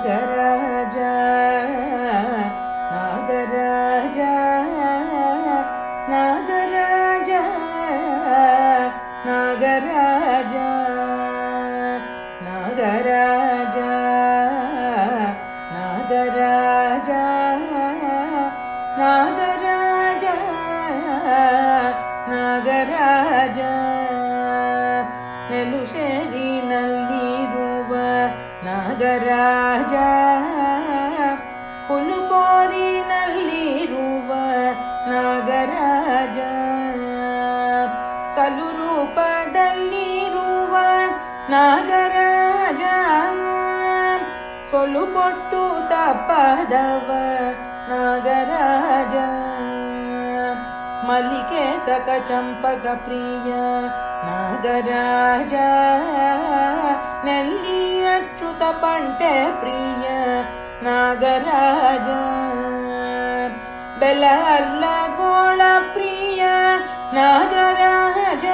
ನಾಗರಾಜ ನಾಗರಾಜ ನಾಗರಾಜ ನಾಗರಾಜ ನಾಗರಾಜ ನಾಗರಾಜ ನಾಗರಾಜ ನಾಗರಾಜ ನೆಲುಶೇರಿನಲ್ಲಿರುವ ನಾಗರಾಜ ಹುಲುಪೋರಿನಲ್ಲಿರುವ ನಾಗರಾಜ ಕಲು ರೂಪದಲ್ಲಿರುವ ನಾಗರಾಜ ಸೊಲು ಕೊಟ್ಟು ತಪ್ಪದವ ನಾಗರಾಜ ಮಲ್ಲಿಕೆ ತಕ ಚಂಪಕ ಪ್ರಿಯ ನಾಗರಾಜ ನೆಲ್ಲಿ ಅಚ್ಚುತ ಪಂಟೆ ಪ್ರಿಯ ನಾಗರಾಜ ಬೆಲ ಅಲ್ಲ ಗೋಳ ಪ್ರಿಯ ನಾಗರಾಜ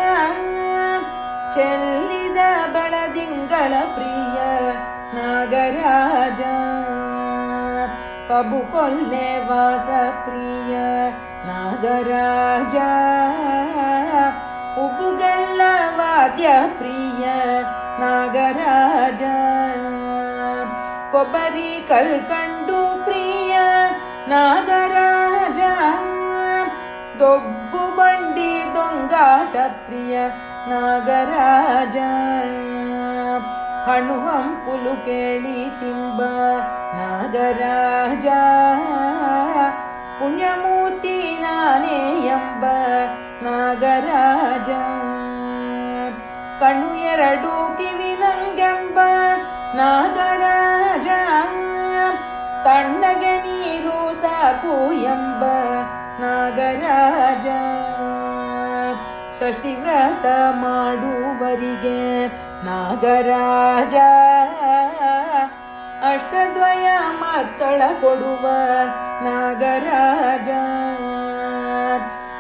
ಚೆಲ್ಲಿದ ಬೆಳದಿಂಗಳ ಪ್ರಿಯ ನಾಗರಾಜ ಕಬು ಕೊಲ್ಲೆ ವಾಸ ಪ್ರಿಯ ನಾಗರಾಜ ಉಬುಗಲ್ಲ ವಾದ್ಯ ಪ್ರಿಯ ನಾಗರಾಜ ಕೊಬ್ಬರಿ ಕಲ್ಕಂಡು ಪ್ರಿಯ ನಾಗರಾಜ ದೊಬ್ಬು ಬಂಡಿ ದೊಂಗಾಟ ಪ್ರಿಯ ನಾಗರಾಜ ಹಣ್ಣು ಹಂಪುಲು ಕೇಳಿ ತಿಂಬ ನಾಗರಾಜ ಪುಣ್ಯಮೂರ್ತಿ ನಾನೇ ಎಂಬ ನಾಗರಾಜ ಕಣ್ಣು ಎರಡು ಕಿವಿ ನಂಗೆಂಬ ನಾಗರಾಜ ತಣ್ಣಗೆ ನೀರು ಸಾಕು ಎಂಬ ನಾಗರಾಜ ಷಷ್ಠಿ ವ್ರತ ಮಾಡುವರಿಗೆ ನಾಗರಾಜ ಅಷ್ಟದ್ವಯ ಮಕ್ಕಳ ಕೊಡುವ ನಾಗರಾಜ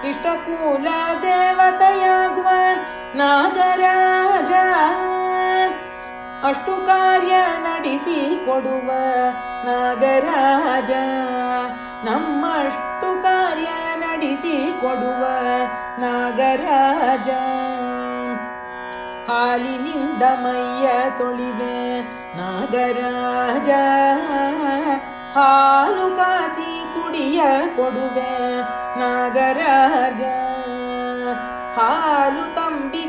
ಇಷ್ಟಕೂಲ ದೇವತೆಯಾಗುವ ನಾಗರಾಜ ಅಷ್ಟು ಕಾರ್ಯ ನಡೆಸಿ ಕೊಡುವ ನಾಗರಾಜ ನಮ್ಮಷ್ಟು ಕಾರ್ಯ ನಡೆಸಿ ಕೊಡುವ ನಾಗರಾಜ ಹಾಲಿನಿಂದ ಮೈಯ ತೊಳಿವೆ ನಾಗರಾಜ ಹಾಲು ಕಾಸಿ ಕುಡಿಯ ಕೊಡುವೆ ನಾಗರಾಜ ಹಾಲು ತಂಬಿಗೆಯಲ್ಲಿಡುವೆ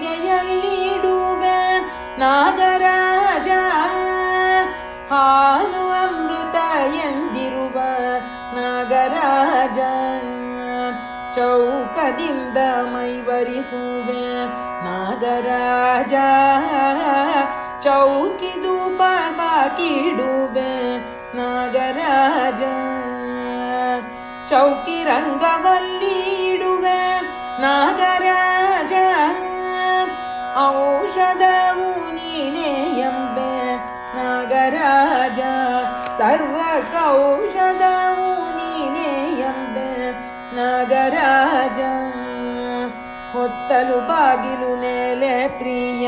ನಾಗರಾಜ ಹಾಲು ಅಮೃತ ಎಂದಿರುವ ನಾಗರಾಜ ಚೌಕದಿಂದ ಮೈವರಿಸುವೆ ನಾಗರಾಜ ಚೌಕಿ ಧೂಪ ಹಾಕಿಡುವೆ ನಾಗರಾಜ ಚೌಕಿ ರಂಗವಲ್ಲಿ ಇಡುವೆ ನಾಗರಾಜ ಔಷಧವು ನೀನೇ ಎಂಬೆ ನಾಗರಾಜ ಸರ್ವಕೌಷಧವು ನೀನೇ ಎಂಬೆ ನಾಗರಾಜ ಹೊತ್ತಲು ಬಾಗಿಲು ನೆಲೆ ಪ್ರಿಯ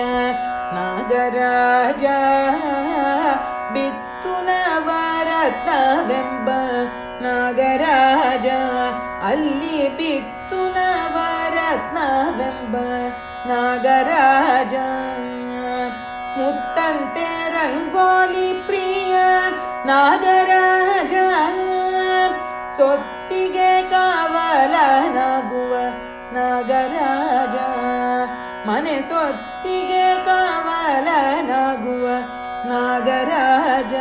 ನಾಗರಾಜ ಬಿತ್ತು ನವರತ್ನವೆಂಬ ನಾಗರಾಜ ಅಲ್ಲಿ ಬಿತ್ತು ನವರತ್ನವೆಂಬ ನಾಗರಾಜ ಮುತ್ತಂತೆ ರಂಗೋಲಿ ಪ್ರಿಯ ನಾಗರಾಜ ಸೊತ್ತಿಗೆ ಕಾವಲನಾಗುವ ನಾಗರಾಜ ಮನೆ ಸೊತ್ತಿಗೆ ಕಾವಲನಾಗುವ ನಾಗರಾಜ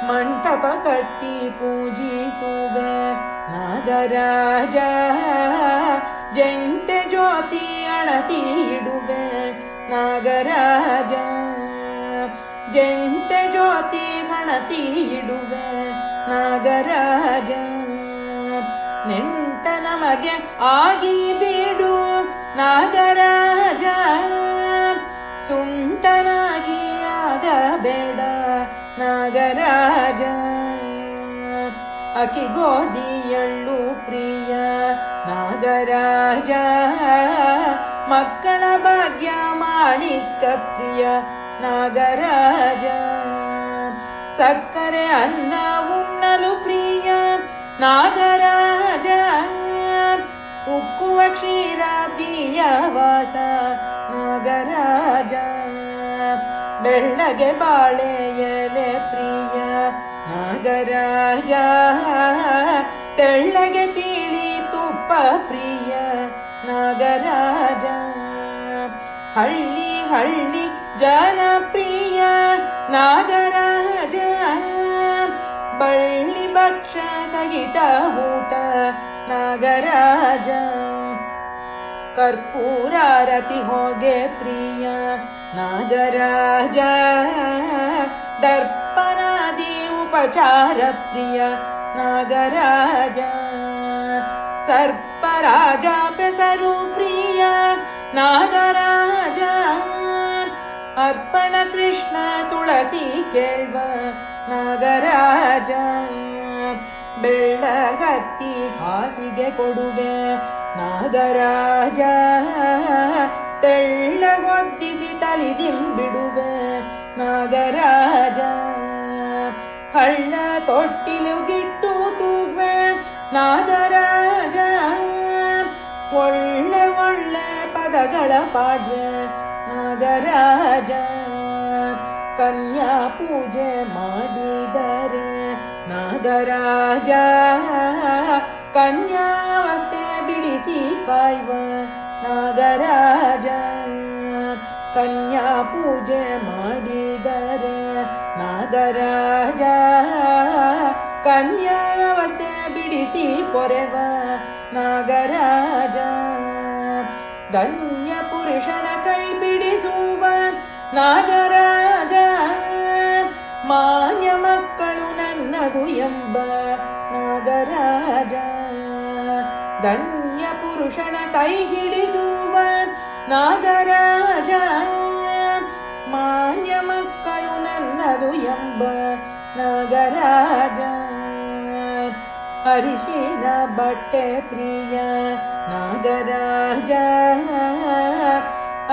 ಮಂಟಪ ಕಟ್ಟಿ ಪೂಜಿಸುವೆ ನಾಗರಾಜ ಜಂಟೆ ಜ್ಯೋತಿ ಅಣತಿ ಇಡುವೆ ನಾಗರಾಜ ಜಂಟೆ ಜ್ಯೋತಿ ಹಣತಿ ಇಡುವೆ ನಾಗರಾಜ ನೆಂಟ ನಮಗೆ ಆಗಿ ಬಿಡು ನಾಗರಾಜ ಸುಂಟನಾಗಿ ಆಗಬೇಡ ನಾಗರಾಜ ಅಕ್ಕಿ ಗೋಧಿ ಎಳ್ಳು ಪ್ರಿಯ ನಾಗರಾಜ ಮಕ್ಕಳ ಭಾಗ್ಯ ಮಾಣಿಕ ಪ್ರಿಯ ನಾಗರಾಜ ಸಕ್ಕರೆ ಅನ್ನ ಉಣ್ಣಲು ಪ್ರಿಯ ನಾಗರಾಜ ಉಕ್ಕುವ ಕ್ಷೀರಾಬ್ದಿಯ ವಾಸ ನಾಗರಾಜ ಬೆಳ್ಳಗೆ ಬಾಳೆ ಎಲೆ ಪ್ರಿಯ ನಾಗರಾಜ ತೆಳ್ಳಗೆ ತಿಳಿ ತುಪ್ಪ ಪ್ರಿಯ ನಾಗರಾಜ ಹಳ್ಳಿ ಹಳ್ಳಿ ಜನಪ್ರಿಯ ನಾಗರಾಜ ಬಳ್ಳಿ ಭಕ್ಷ ಸಹಿತ ಊಟ ನಾಗರಾಜ ಕರ್ಪೂರಾರತಿ ಹೋಗೆ ಪ್ರಿಯ ನಾಗರಾಜ ದರ್ಪಣಾದಿ ಉಪಚಾರ ಪ್ರಿಯ ನಾಗರಾಜ ಸರ್ಪರಾಜ ಪೆಸರು ಪ್ರಿಯ ನಾಗರಾಜ ಅರ್ಪಣ ಕೃಷ್ಣ ತುಳಸಿ ಕೇಳ್ವ ನಾಗರಾಜ ಬೆಳ್ಳಗತ್ತಿ ಹಾಸಿಗೆ ಕೊಡುವೆ ನಾಗರಾಜ ತೆಳ್ಳಗೊದ್ದಿಸಿ ತಲಿದಿಂಬಿಡುವೆ ನಾಗರಾಜ ಹಳ್ಳ ತೊಟ್ಟಿಲು ಗಿಟ್ಟು ತೂಗ್ವೆ ನಾಗರಾಜ ಒಳ್ಳೆ ಒಳ್ಳೆ ಪದಗಳ ಪಾಡ್ವೆ ನಾಗರಾಜ ಕನ್ಯಾ ಪೂಜೆ ಮಾಡಿದರೆ ನಾಗರಾಜ ಕನ್ಯಾವಸ್ಥೆ ಬಿಡಿಸಿ ಕಾಯ್ವ ನಾಗರಾಜ ಕನ್ಯಾ ಪೂಜೆ ಮಾಡಿದರೆ ನಾಗರಾಜ ಕನ್ಯಾವಸ್ಥೆ ಬಿಡಿಸಿ ಪೊರೆವ ನಾಗರಾಜ ಧನ್ಯ ಪುರುಷನ ಕೈ ಬಿಡಿಸುವ ನಾಗರಾಜ ಮಾನ್ಯ ಮಕ್ಕಳು ನನ್ನದು ಎಂಬ ನಾಗರಾಜ ಧನ್ಯ ಪುರುಷನ ಕೈ ಹಿಡಿಸುವ ನಾಗರಾಜ ಮಾನ್ಯ ಮಕ್ಕಳು ನನ್ನದು ಎಂಬ ನಾಗರಾಜ ಅರಿಶಿನ ಬಟ್ಟೆ ಪ್ರಿಯ ನಾಗರಾಜ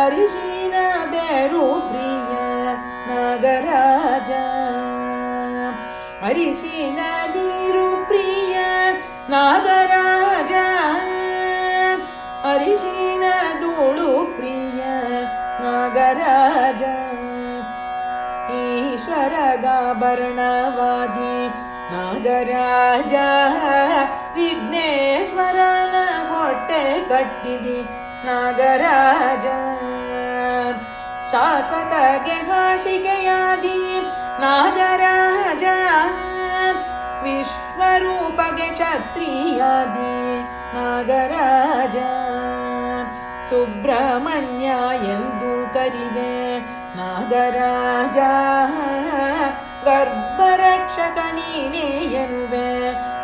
ಅರಿಶಿನ ಬೇರು ಪ್ರಿಯ ನಾಗರಾಜ ಅರಿಶಿನ ನೀರು ಪ್ರಿಯ ನಾಗರಾಜ ಅರಿಶಿನ ಧೂಳು ಪ್ರಿಯ ನಾಗರಾಜ ಈಶ್ವರಗಾಭರಣವಾದಿ ನಾಗರಾಜ ವಿಘ್ನೇಶ್ವರನ ಹೊಟ್ಟೆ ಕಟ್ಟಿದಿ ನಾಗರಾಜ ಶಾಶ್ವತಗೆ ಹಾಸಿಗೆಯಾದಿ ನಾಗರಾಜ ವಿಶ್ವರೂಪಗೆ ಛತ್ರಿಯಾದಿ ನಾಗರಾಜ ಸುಬ್ರಹ್ಮಣ್ಯ ಎಂದು ಕರಿವೆ ನಾಗರಾಜ ಗರ್ಭರಕ್ಷಕ ನೀನೇ ಎನ್ನುವೆ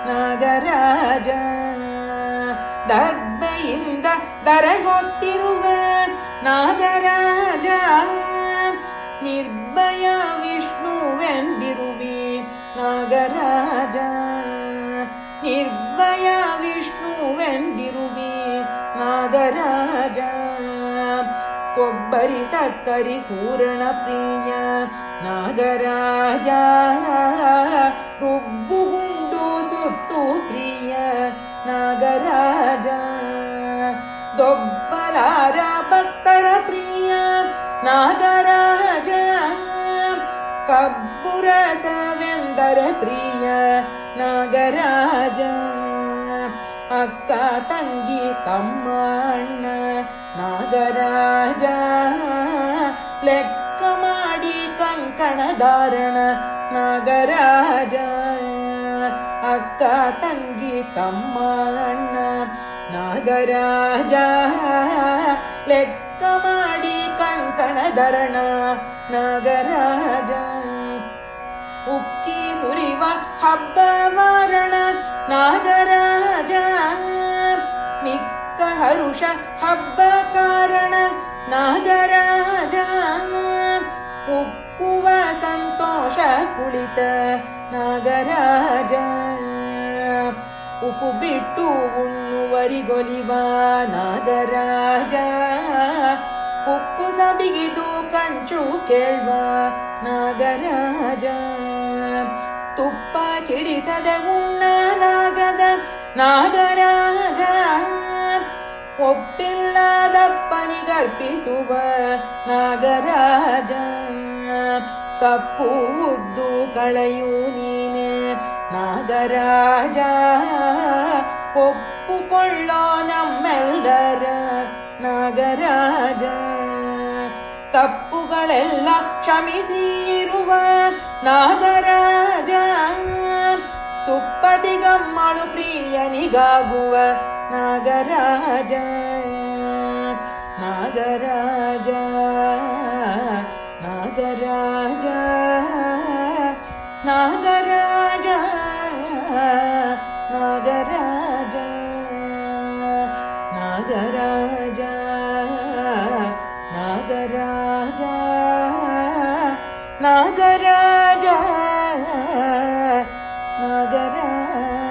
ನಾಗರಾಜ ದರ್ಬೆಯಿಂದ ದರೆಗೊತ್ತಿರುವೆ ನಾಗರಾಜ ನಿರ್ಭಯ ವಿಷ್ಣುವೆಂದಿರುವಿ ನಾಗರಾಜ ನಿರ್ಭಯ ವಿಷ್ಣುವೆಂದಿರುವಿ ನಾಗರಾಜ ಕೊಬ್ಬರಿ ಸಕ್ಕರಿ ಹೂರಣ ಪ್ರಿಯ ನಾಗರಾಜ ರುಬ್ಬುಗುಂಡು ಸುತ್ತು ಪ್ರಿಯ ನಾಗರಾಜ ದೊಬ್ಬಲಾರ ಭಕ್ತರ ಪ್ರಿಯ ನಾಗರಾಜ ಕಬ್ಬು ರಸವೆಂದರೆ ಪ್ರಿಯ ನಾಗರಾಜ ಅಕ್ಕ ತಂಗಿ ತಮ್ಮ ಅಣ್ಣ ನಾಗರಾಜ ಲೆಕ್ಕ ಮಾಡಿ ಕಂಕಣ ಧಾರಣ ನಾಗರಾಜ ಅಕ್ಕ ತಂಗಿ ತಮ್ಮ ಅಣ್ಣ ನಾಗರಾಜ ಲೆಕ್ಕ ಮಾಡಿ ಕಂಕಣ ಧರಣ ನಾಗರಾಜ ಉಕ್ಕಿ ಸುರಿವ ಹಬ್ಬ ವಾರಣ ನಾಗರಾಜ ಮಿಕ್ಕ ಹರುಷ ಹಬ್ಬ ಕಾರಣ ನಾಗರಾಜ ಉಕ್ಕುವ ಸಂತೋಷ ಕುಳಿತ ನಾಗರಾಜ ಉಪ್ಪು ಬಿಟ್ಟು ಉಣ್ಣುವರಿಗೊಲಿವ ನಾಗರಾಜ ಉಪ್ಪು ಸಬಿಗಿದು ಕಂಚು ಕೇಳ್ವ ನಾಗರಾಜ ಚಿಡಿಸದೆ ಉಣ್ಣಲಾಗದ ನಾಗರಾಜ ಒಪ್ಪಿಲ್ಲದಪ್ಪನಿಗರ್ಪಿಸುವ ನಾಗರಾಜ ಕಪ್ಪು ಉದ್ದು ಕಳೆಯು ನೀನೆ ನಾಗರಾಜ ಒಪ್ಪುಕೊಳ್ಳೋ ನಮ್ಮೆಲ್ಲರ ನಾಗರಾಜ ತಪ್ಪುಗಳೆಲ್ಲ ಕ್ಷಮಿಸಿರುವ ನಾಗರಾಜ ಸುಪ್ಪದಿಗಮ್ಮಳು ಪ್ರಿಯನಿಗಾಗುವ ನಾಗರಾಜ ನಾಗರಾಜ ನಾಗರಾಜ ನಾಗರಾಜ ನಾಗರಾಜ ನಾಗರಾಜ ನಾಗರಾಜ ನಾಗರಾಜ ನಾಗರಾಜ